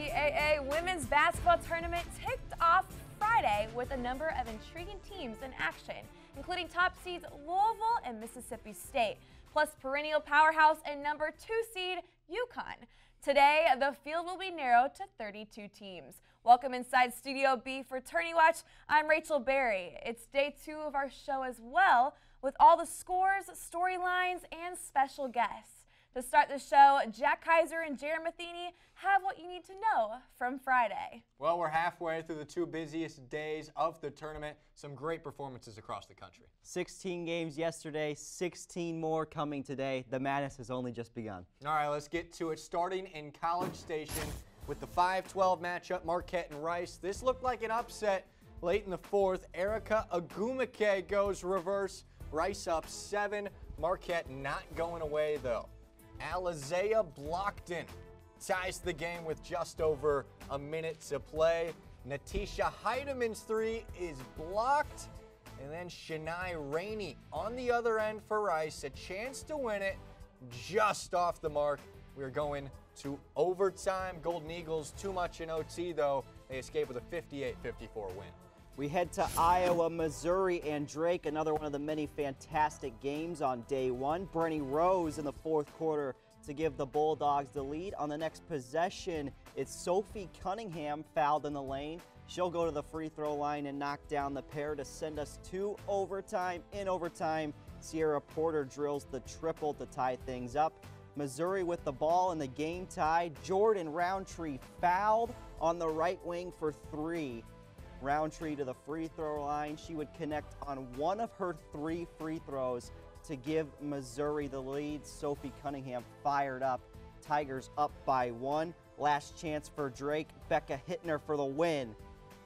NCAA women's basketball tournament kicked off Friday with a number of intriguing teams in action, including top seeds Louisville and Mississippi State, plus perennial powerhouse and number 2 seed UConn. Today, the field will be narrowed to 32 teams. Welcome inside Studio B for Tourney Watch. I'm Rachel Berry. It's day 2 of our show as well, with all the scores, storylines, and special guests. To start the show, Jack Kaiser and Jared Matheny have what you need to know from Friday. Well, we're halfway through the 2 busiest days of the tournament. Some great performances across the country. 16 games yesterday, 16 more coming today. The madness has only just begun. All right, let's get to it. Starting in College Station with the 5-12 matchup, Marquette and Rice. This looked like an upset late in the 4th. Erica Agumake goes reverse. Rice up 7. Marquette not going away, though. Alizea Blockton ties the game with just over a minute to play. Natisha Heidemann's 3 is blocked. And then Shania Rainey on the other end for Rice. A chance to win it just off the mark. We're going to overtime. Golden Eagles too much in OT, though. They escape with a 58-54 win. We head to Iowa, Missouri, and Drake, another one of the many fantastic games on day 1. Brenny Rose in the 4th quarter to give the Bulldogs the lead. On the next possession, it's Sophie Cunningham fouled in the lane. She'll go to the free throw line and knock down the pair to send us to overtime. In overtime, Sierra Porter drills the triple to tie things up. Missouri with the ball in the game tie. Jordan Roundtree fouled on the right wing for 3. Roundtree to the free throw line. She would connect on one of her 3 free throws to give Missouri the lead. Sophie Cunningham fired up. Tigers up by 1. Last chance for Drake. Becca Hittner for the win.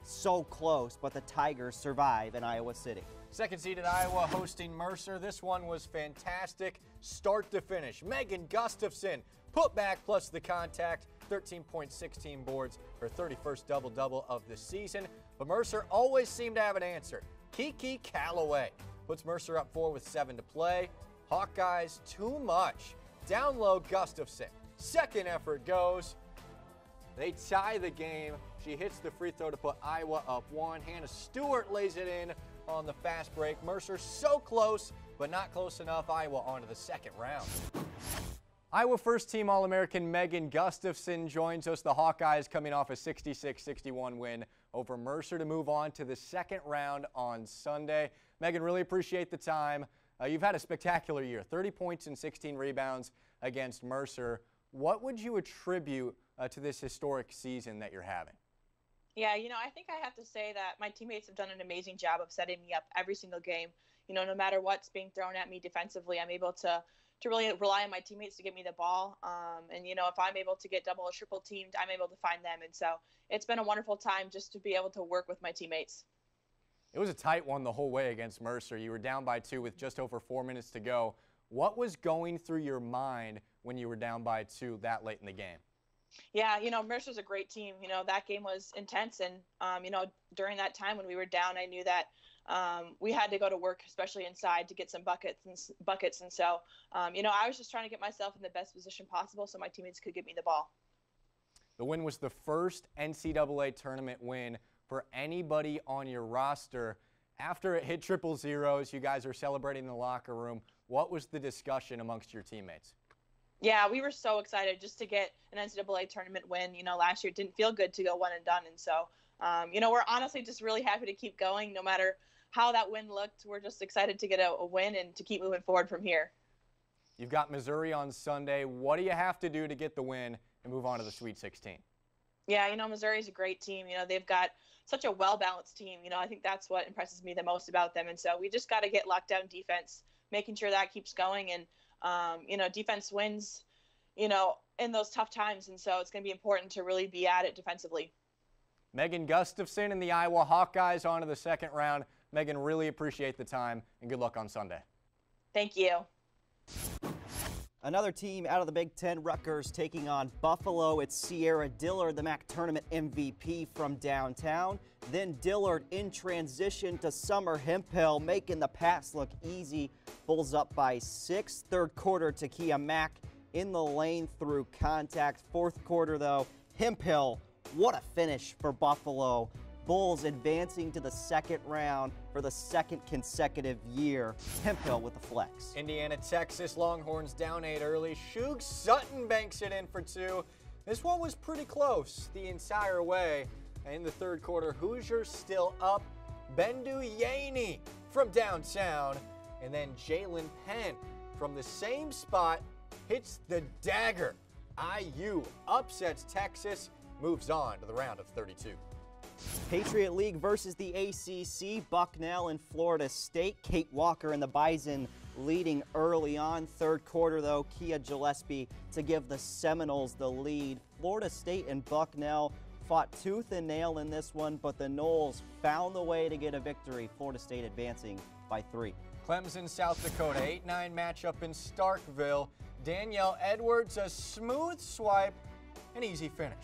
So close, but the Tigers survive in Iowa City. Second seeded Iowa hosting Mercer. This one was fantastic, start to finish. Megan Gustafson, put back plus the contact, 13.16 boards, her 31st double-double of the season. But Mercer always seemed to have an answer. Kiki Calloway puts Mercer up 4 with 7 to play. Hawkeyes too much. Down low, Gustafson. Second effort goes. They tie the game. She hits the free throw to put Iowa up 1. Hannah Stewart lays it in on the fast break. Mercer so close, but not close enough. Iowa on to the second round. Iowa first-team All-American Megan Gustafson joins us. The Hawkeyes coming off a 66-61 win over Mercer to move on to the second round on Sunday. Megan, really appreciate the time. You've had a spectacular year, 30 points and 16 rebounds against Mercer. What would you attribute to this historic season that you're having? Yeah, I think I have to say that my teammates have done an amazing job of setting me up every single game. No matter what's being thrown at me defensively, I'm able to really rely on my teammates to get me the ball. And if I'm able to get double or triple teamed, I'm able to find them. And so it's been a wonderful time just to be able to work with my teammates. It was a tight one the whole way against Mercer. You were down by 2 with just over 4 minutes to go. What was going through your mind when you were down by 2 that late in the game? Yeah, Mercer's a great team. That game was intense. And, during that time when we were down, I knew that we had to go to work, especially inside, to get some buckets. And so, I was just trying to get myself in the best position possible so my teammates could get me the ball. The win was the first NCAA tournament win for anybody on your roster. After it hit triple zeros, you guys are celebrating in the locker room. What was the discussion amongst your teammates? Yeah, we were so excited just to get an NCAA tournament win. Last year it didn't feel good to go one and done. And so, we're honestly just really happy to keep going no matter how that win looked. We're just excited to get a win and to keep moving forward from here. You've got Missouri on Sunday. What do you have to do to get the win and move on to the Sweet 16? Yeah, Missouri's a great team. They've got such a well-balanced team. I think that's what impresses me the most about them. And so we just got to get lockdown defense, making sure that keeps going. And, defense wins, in those tough times. And so it's going to be important to really be at it defensively. Megan Gustafson and the Iowa Hawkeyes on to the second round. Megan, really appreciate the time and good luck on Sunday. Thank you. Another team out of the Big Ten, Rutgers, taking on Buffalo. It's Sierra Dillard, the MAC tournament MVP from downtown. Then Dillard in transition to Summer Hemphill, making the pass look easy. Bulls up by 6. Third quarter, Takia Mack in the lane through contact. Fourth quarter, though, Hemphill What a finish for Buffalo. Bulls advancing to the second round for the second consecutive year. Hemphill with the flex. Indiana, Texas, Longhorns down 8 early. Shug Sutton banks it in for 2. This one was pretty close the entire way. In the third quarter, Hoosiers still up. Bendu Yaney from downtown. And then Jalen Penn from the same spot hits the dagger. IU upsets Texas, moves on to the round of 32. Patriot League versus the ACC, Bucknell and Florida State. Kate Walker and the Bison leading early on. Third quarter, though, Kia Gillespie to give the Seminoles the lead. Florida State and Bucknell fought tooth and nail in this one, but the Noles found the way to get a victory. Florida State advancing by 3. Clemson, South Dakota, 8-9 matchup in Starkville. Danielle Edwards, a smooth swipe, an easy finish.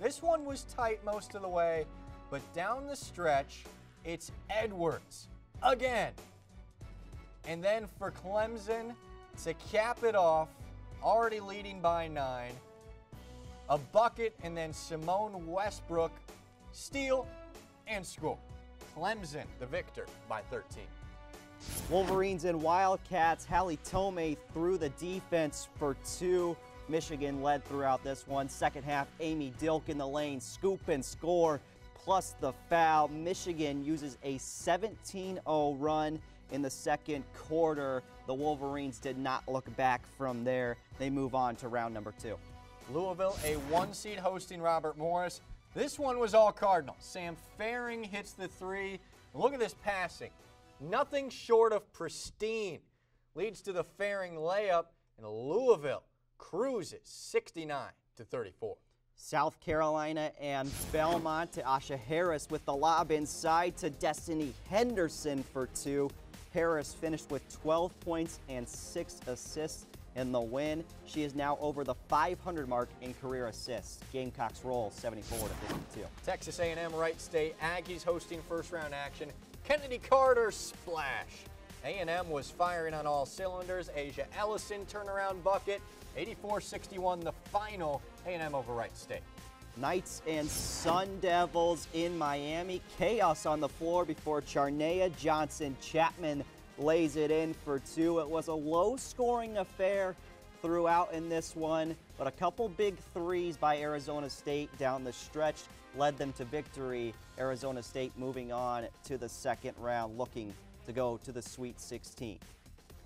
This one was tight most of the way, but down the stretch, it's Edwards again. And then for Clemson to cap it off, already leading by 9, a bucket, and then Simone Westbrook steal and score. Clemson the victor by 13. Wolverines and Wildcats, Hallie Tomei through the defense for 2. Michigan led throughout this one. Second half, Amy Dilk in the lane, scoop and score, plus the foul. Michigan uses a 17-0 run in the second quarter. The Wolverines did not look back from there. They move on to round number 2. Louisville, a 1-seed hosting Robert Morris. This one was all Cardinals. Sam Faring hits the 3. Look at this passing. Nothing short of pristine. Leads to the Faring layup, and Louisville cruises 69-34. South Carolina and Belmont to Asha Harris with the lob inside to Destiny Henderson for 2. Harris finished with 12 points and 6 assists in the win. She is now over the 500 mark in career assists. Gamecocks roll 74-52. Texas A&M Wright State Aggies hosting first-round action. Kennedy Carter splash. A&M was firing on all cylinders. Asia Ellison turnaround bucket. 84-61 the final. A&M over Wright State. Knights and Sun Devils in Miami. Chaos on the floor before Charnea Johnson-Chapman lays it in for 2. It was a low-scoring affair throughout in this one, but a couple big threes by Arizona State down the stretch led them to victory. Arizona State moving on to the second round, looking to go to the Sweet 16.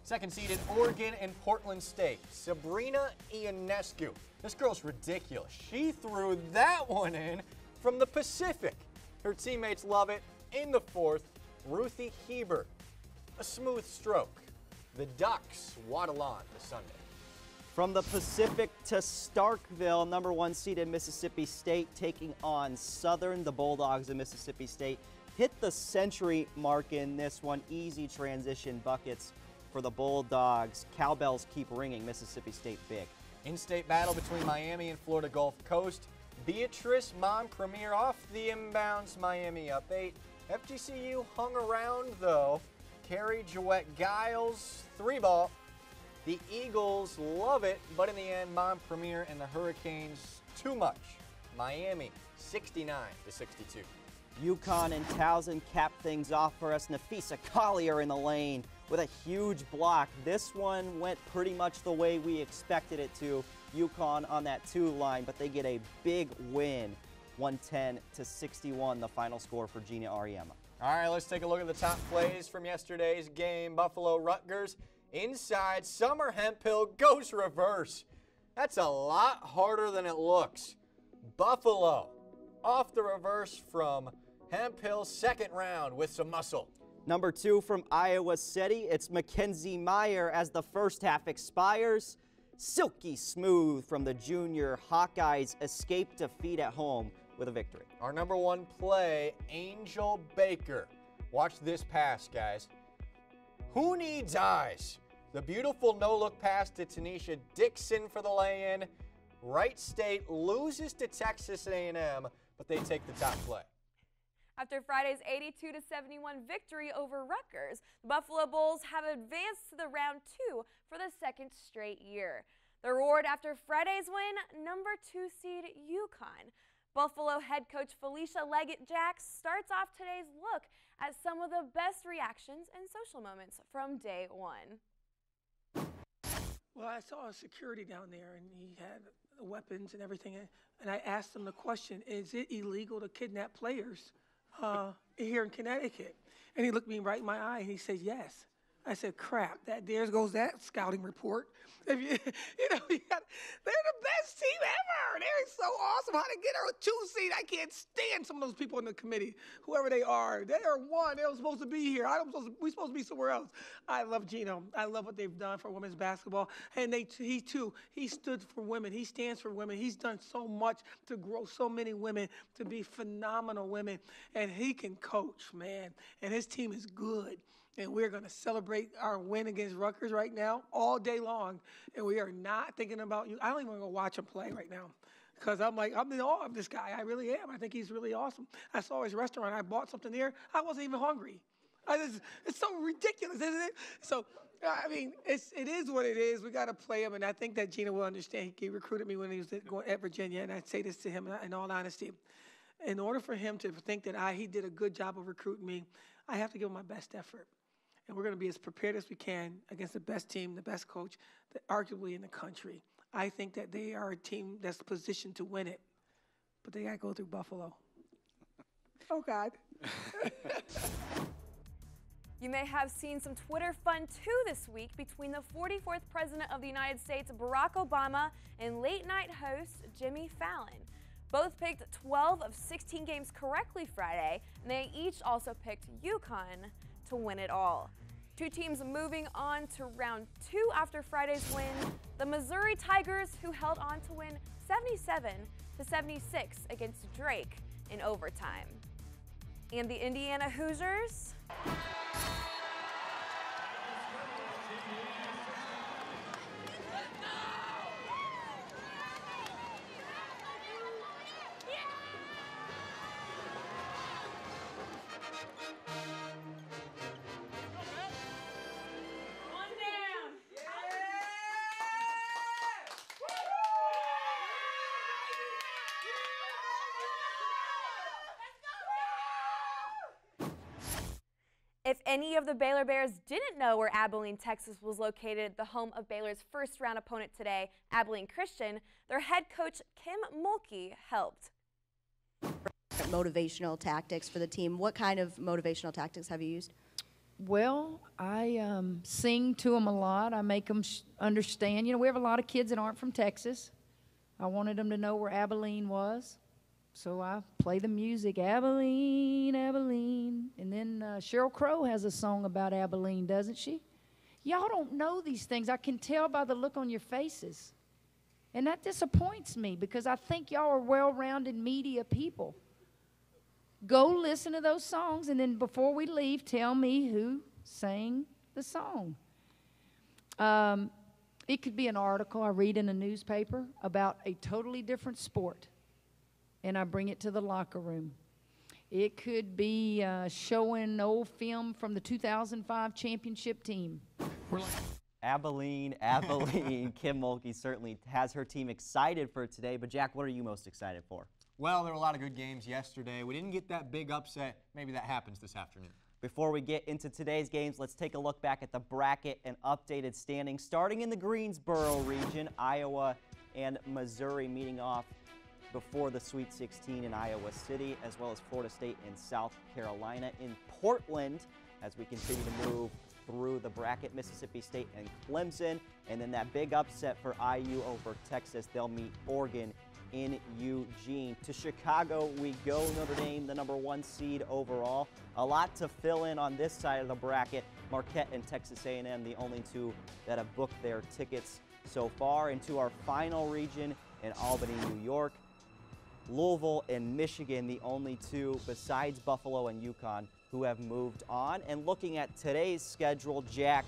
Second-seeded Oregon and Portland State. Sabrina Ionescu. This girl's ridiculous. She threw that one in from the Pacific. Her teammates love it. In the fourth, Ruthie Hebert. A smooth stroke. The Ducks waddle on to Sunday. From the Pacific to Starkville, number 1 seeded Mississippi State taking on Southern. The Bulldogs of Mississippi State hit the century mark in this one. Easy transition buckets for the Bulldogs. Cowbells keep ringing. Mississippi State big. In-state battle between Miami and Florida Gulf Coast. Beatrice Montpremier off the inbounds. Miami up 8. FGCU hung around though. Carrie Jouette Giles, 3-ball. The Eagles love it, but in the end, Montpremier and the Hurricanes, too much. Miami, 69-62. UConn and Towson cap things off for us. Nafisa Collier in the lane with a huge block. This one went pretty much the way we expected it to. UConn on that 2 line, but they get a big win. 110-61, the final score for Gina Ariema. All right, let's take a look at the top plays from yesterday's game. Buffalo-Rutgers. Inside, Summer Hemphill goes reverse. That's a lot harder than it looks. Buffalo off the reverse from Hemphill, second round with some muscle. Number 2 from Iowa City, it's Mackenzie Meyer as the first half expires. Silky smooth from the junior. Hawkeyes escape defeat at home with a victory. Our number 1 play, Angel Baker. Watch this pass, guys. Who needs eyes? The beautiful no-look pass to Tanisha Dixon for the lay-in. Wright State loses to Texas A&M, but they take the top play. After Friday's 82-71 victory over Rutgers, the Buffalo Bulls have advanced to the round 2 for the second straight year. The reward after Friday's win, number 2 seed UConn. Buffalo head coach Felicia Leggett-Jack starts off today's look at some of the best reactions and social moments from day one. Well, I saw a security down there, and he had weapons and everything, and I asked him the question, is it illegal to kidnap players here in Connecticut? And he looked me right in my eye, and he said, yes. I said, crap, there goes that scouting report. If they're the best team ever. They're so awesome. How to get her a 2 seed. I can't stand some of those people in the committee, whoever they are. They are one. They're supposed to be here. We're supposed to be somewhere else. I love Gino. I love what they've done for women's basketball. And he stood for women. He stands for women. He's done so much to grow so many women to be phenomenal women. And he can coach, man. And his team is good. And we're going to celebrate our win against Rutgers right now all day long. And we are not thinking about you. I don't even want to go watch him play right now because I'm in awe of this guy. I really am. I think he's really awesome. I saw his restaurant. I bought something there. I wasn't even hungry. It's so ridiculous, isn't it? So, I mean, it is what it is. We got to play him. And I think that Gina will understand. He recruited me when he was at Virginia. And I say this to him in all honesty. In order for him to think that he did a good job of recruiting me, I have to give him my best effort. And we're going to be as prepared as we can against the best team, the best coach, arguably in the country. I think that they are a team that's positioned to win it. But they got to go through Buffalo. Oh, God. You may have seen some Twitter fun, too, this week between the 44th President of the United States, Barack Obama, and late-night host Jimmy Fallon. Both picked 12 of 16 games correctly Friday, and they each also picked UConn to win it all. 2 teams moving on to round 2 after Friday's win. The Missouri Tigers, who held on to win 77-76 against Drake in overtime. And the Indiana Hoosiers. If any of the Baylor Bears didn't know where Abilene, Texas was located, the home of Baylor's first-round opponent today, Abilene Christian, their head coach, Kim Mulkey, helped. Motivational tactics for the team. What kind of motivational tactics have you used? Well, I sing to them a lot. I make them understand. You know, we have a lot of kids that aren't from Texas. I wanted them to know where Abilene was. So I play the music, Abilene, Abilene. And then Sheryl Crow has a song about Abilene, doesn't she? Y'all don't know these things. I can tell by the look on your faces. And that disappoints me because I think y'all are well-rounded media people. Go listen to those songs, and then before we leave, tell me who sang the song. It could be an article I read in a newspaper about a totally different sport, and I bring it to the locker room. It could be showing old film from the 2005 championship team. Abilene. Kim Mulkey certainly has her team excited for today. But, Jack, what are you most excited for? Well, there were a lot of good games yesterday. We didn't get that big upset. Maybe that happens this afternoon. Before we get into today's games, let's take a look back at the bracket and updated standings. Starting in the Greensboro region, Iowa and Missouri meeting off before the Sweet 16 in Iowa City, as well as Florida State and South Carolina. In Portland, as we continue to move through the bracket, Mississippi State and Clemson. And then that big upset for IU over Texas. They'll meet Oregon in Eugene. To Chicago we go. Notre Dame, the #1 seed overall. A lot to fill in on this side of the bracket. Marquette and Texas A&M, the only two that have booked their tickets so far. Into our final region in Albany, New York. Louisville and Michigan, the only two besides Buffalo and UConn who have moved on. And looking at today's schedule, Jack,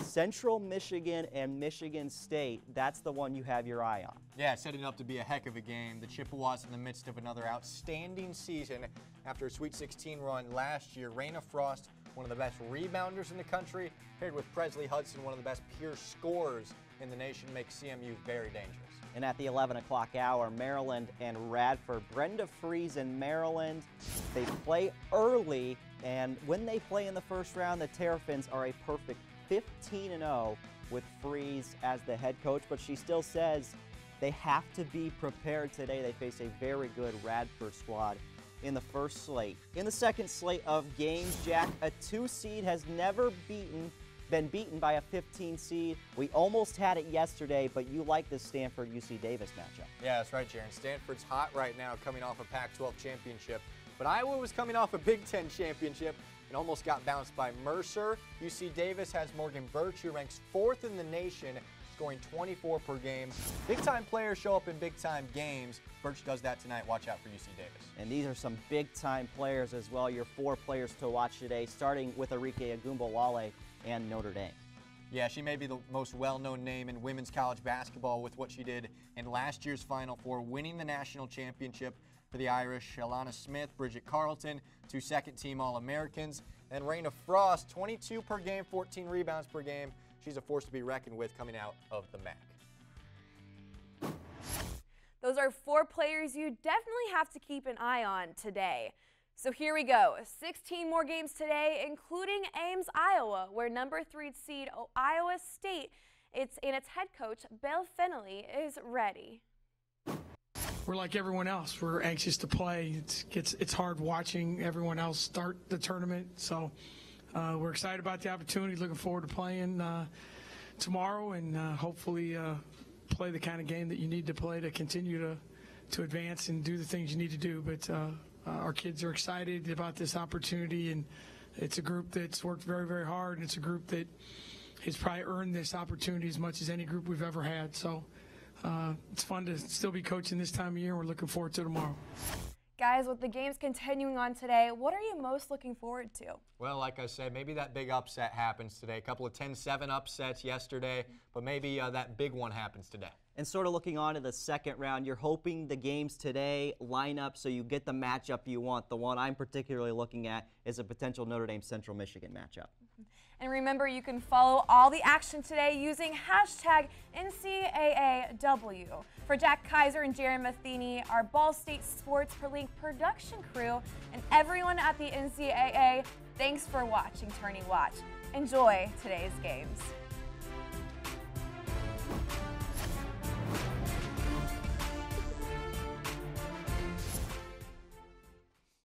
Central Michigan and Michigan State, that's the one you have your eye on. Yeah, setting up to be a heck of a game. The Chippewas in the midst of another outstanding season after a Sweet 16 run last year. Raina Frost one of the best rebounders in the country, paired with Presley Hudson, one of the best pure scorers in the nation, makes CMU very dangerous. And at the 11 o'clock hour, Maryland and Radford. Brenda Freeze in Maryland. They play early, and when they play in the first round, the Terrapins are a perfect 15-0 with Freeze as the head coach, but she still says they have to be prepared today. They face a very good Radford squad in the first slate. In the second slate of games, Jack, a 2 seed has never been beaten by a 15 seed. We almost had it yesterday, but you like this Stanford-UC Davis matchup. Yeah, that's right, Jaron. Stanford's hot right now, coming off a Pac-12 championship. But Iowa was coming off a Big Ten championship and almost got bounced by Mercer. UC Davis has Morgan Birch, who ranks 4th in the nation, scoring 24 per game. Big-time players show up in big-time games. Birch does that tonight. Watch out for UC Davis. And these are some big-time players as well. Your 4 players to watch today, starting with Arike Agumbawale and Notre Dame. Yeah, she may be the most well-known name in women's college basketball with what she did in last year's Final Four, winning the national championship for the Irish. Alana Smith, Bridget Carlton, 2 second-team All-Americans. And Raina Frost, 22 per game, 14 rebounds per game. She's a force to be reckoned with coming out of the MAC. Those are 4 players you definitely have to keep an eye on today. So here we go. 16 more games today, including Ames, Iowa, where number 3 seed Iowa State, its head coach, Bill Fennelly, is ready. We're like everyone else. We're anxious to play. It's hard watching everyone else start the tournament. So we're excited about the opportunity. Looking forward to playing tomorrow and hopefully play the kind of game that you need to play to continue to advance and do the things you need to do. But our kids are excited about this opportunity, and it's a group that's worked very, very hard, and it's a group that has probably earned this opportunity as much as any group we've ever had. So it's fun to still be coaching this time of year, and we're looking forward to tomorrow. Guys, with the games continuing on today, what are you most looking forward to? Well, like I said, maybe that big upset happens today. A couple of 10-7 upsets yesterday, but maybe that big one happens today. And sort of looking on to the second round, you're hoping the games today line up so you get the matchup you want. The one I'm particularly looking at is a potential Notre Dame Central Michigan matchup. And remember, you can follow all the action today using hashtag NCAAW. For Jack Kaiser and Jaron Matheny, our Ball State Sports Link production crew, and everyone at the NCAA, thanks for watching Tourney Watch. Enjoy today's games.